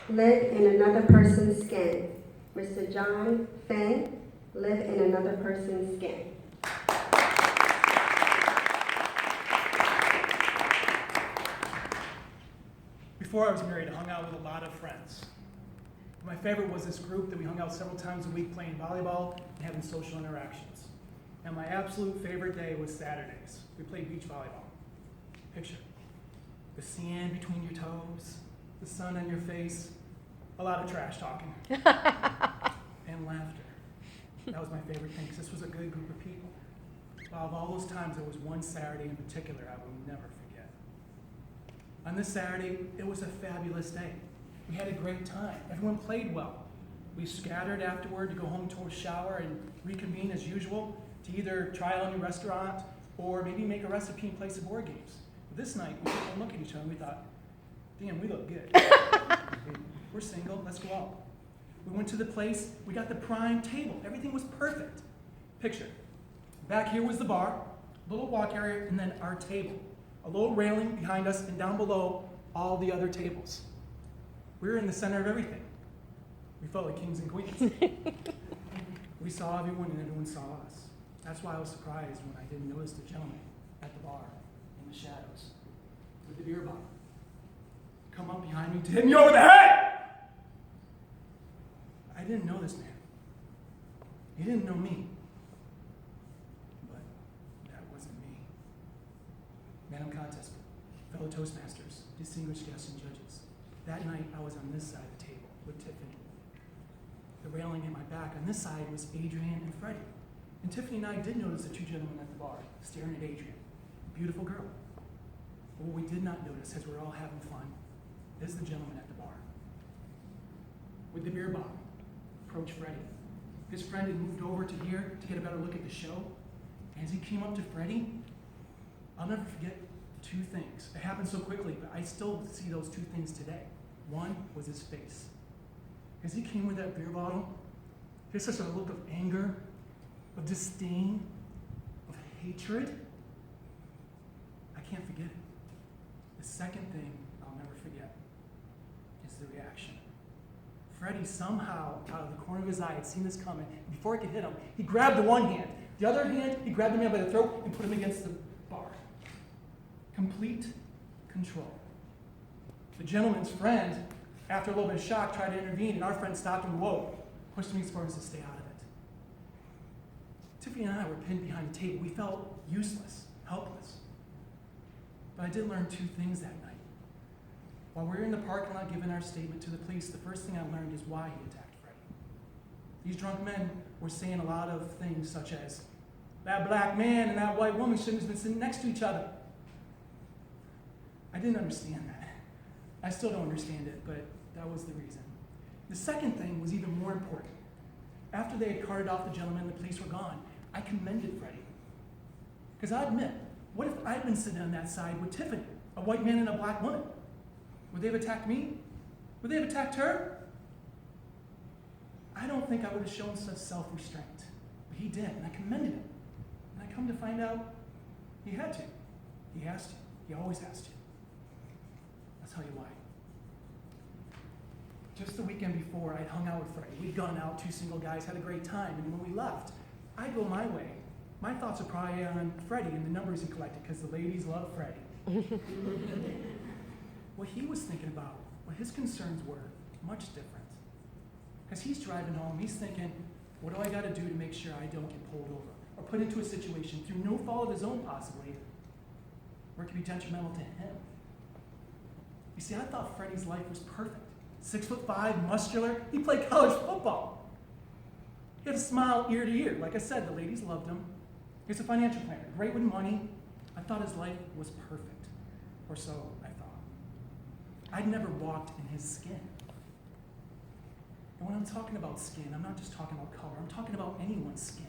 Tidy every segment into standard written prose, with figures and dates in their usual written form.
live in another person's skin. Mr. John Finn, live in another person's skin. Before I was married, I hung out with a lot of friends. My favorite was this group that we hung out several times a week playing volleyball and having social interactions. And my absolute favorite day was Saturdays. We played beach volleyball. Picture the sand between your toes, the sun on your face, a lot of trash talking, and laughter. That was my favorite thing, because this was a good group of people. Of all those times, there was one Saturday in particular I will never forget. On this Saturday, it was a fabulous day. We had a great time. Everyone played well. We scattered afterward to go home to a shower and reconvene as usual to either try out a new restaurant or maybe make a recipe and play some board games. This night, we took a look at each other and we thought, damn, we look good. We're single, let's go out. We went to the place, we got the prime table. Everything was perfect. Picture, back here was the bar, a little walk area, and then our table. A little railing behind us, and down below, all the other tables. We were in the center of everything. We felt like kings and queens. We saw everyone and everyone saw us. That's why I was surprised when I didn't notice the gentleman at the bar in the shadows with the beer bottle come up behind me to hit me over the head. I didn't know this man. He didn't know me. But that wasn't me. Madam Contest, fellow Toastmasters, distinguished guests and judges. That night I was on this side of the table with Tiffany. The railing at my back on this side was Adrian and Freddie. And Tiffany and I did notice the two gentlemen at the bar staring at Adrian. Beautiful girl. But what we did not notice, as we were all having fun, is the gentleman at the bar. With the beer bottle, approached Freddie. His friend had moved over to here to get a better look at the show. And as he came up to Freddie, I'll never forget two things. It happened so quickly, but I still see those two things today. One was his face. As he came with that beer bottle, he had such a look of anger, of disdain, of hatred. I can't forget it. The second thing I'll never forget is the reaction. Freddie somehow, out of the corner of his eye, had seen this coming. Before it could hit him, he grabbed the one hand. The other hand, he grabbed the man by the throat and put him against the bar. Complete control. The gentleman's friend, after a little bit of shock, tried to intervene, and our friend stopped him. Whoa, pushed him as far as to stay out of it. Tiffany and I were pinned behind the table. We felt useless, helpless. But I did learn two things that night. While we were in the parking lot giving our statement to the police, the first thing I learned is why he attacked Freddie. These drunk men were saying a lot of things such as, that black man and that white woman shouldn't have been sitting next to each other. I didn't understand that. I still don't understand it, but that was the reason. The second thing was even more important. After they had carted off the gentleman and the police were gone, I commended Freddie. Because I admit, what if I'd been sitting on that side with Tiffany, a white man and a black woman? Would they have attacked me? Would they have attacked her? I don't think I would have shown such self-restraint. But he did, and I commended him. And I come to find out he had to. He has to. He always has to. I'll tell you why. Just the weekend before, I'd hung out with Freddie. We'd gone out, two single guys, had a great time, and when we left, I'd go my way. My thoughts are probably on Freddie and the numbers he collected, because the ladies love Freddie. What he was thinking about, what his concerns were, much different. Because he's driving home, he's thinking, what do I got to do to make sure I don't get pulled over or put into a situation through no fault of his own possibly, where it could be detrimental to him. You see, I thought Freddie's life was perfect. 6'5", muscular, he played college football. He had a smile ear to ear. Like I said, the ladies loved him. He's a financial planner, great with money. I thought his life was perfect, or so I thought. I'd never walked in his skin. And when I'm talking about skin, I'm not just talking about color, I'm talking about anyone's skin.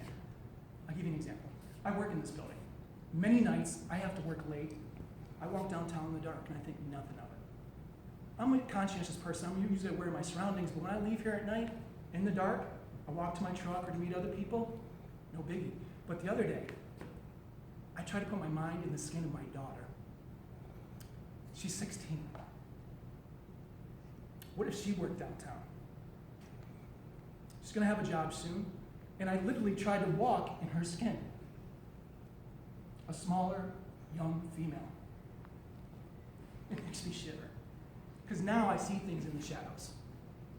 I'll give you an example. I work in this building. Many nights, I have to work late. I walk downtown in the dark, and I think nothing of it. I'm a conscientious person. I'm usually aware of my surroundings, but when I leave here at night, in the dark, I walk to my truck or to meet other people, no biggie. But the other day, I try to put my mind in the skin of my daughter. She's 16. What if she worked downtown? She's going to have a job soon, and I literally tried to walk in her skin. A smaller, young female. It makes me shiver. Because now I see things in the shadows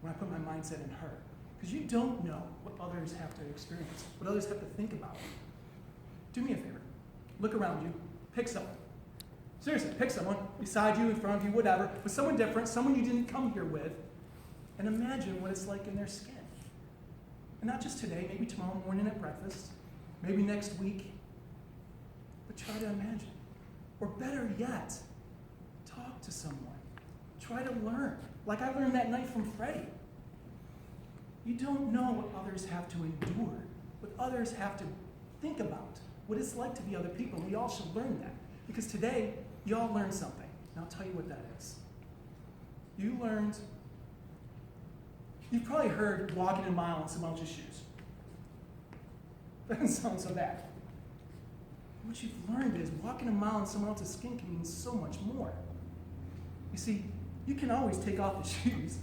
when I put my mindset in her. Because you don't know what others have to experience, what others have to think about. Do me a favor. Look around you. Pick someone. Seriously, pick someone beside you, in front of you, whatever, but someone different, someone you didn't come here with, and imagine what it's like in their skin. And not just today, maybe tomorrow morning at breakfast, maybe next week, but try to imagine. Or better yet, talk to someone. Try to learn, like I learned that night from Freddie. You don't know what others have to endure, what others have to think about, what it's like to be other people. We all should learn that. Because today, you all learned something. And I'll tell you what that is. You've probably heard walking a mile in someone else's shoes. That doesn't sound so bad. What you've learned is walking a mile in someone else's skin can mean so much more. You see, you can always take off the shoes.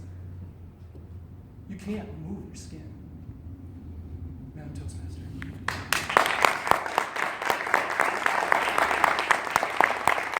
You can't move your skin.